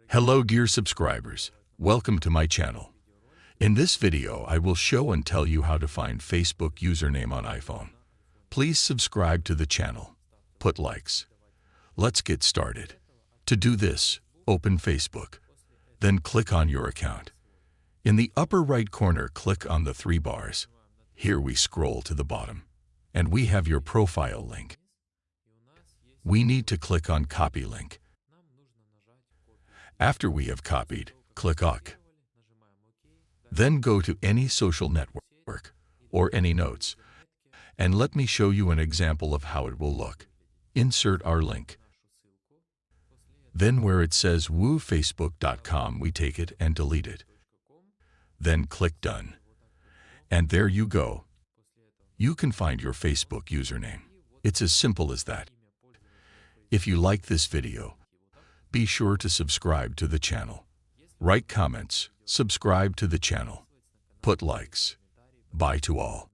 Hello dear subscribers, welcome to my channel. In this video I will show and tell you how to find Facebook username on iPhone. Please subscribe to the channel. Put likes. Let's get started. To do this, open Facebook. Then click on your account. In the upper right corner click on the three bars. Here we scroll to the bottom. And we have your profile link. We need to click on copy link. After we have copied, click OK. Then go to any social network or any notes. And let me show you an example of how it will look. Insert our link. Then where it says woofacebook.com we take it and delete it. Then click Done. And there you go. You can find your Facebook username. It's as simple as that. If you like this video, be sure to subscribe to the channel. Write comments, subscribe to the channel. Put likes. Bye to all.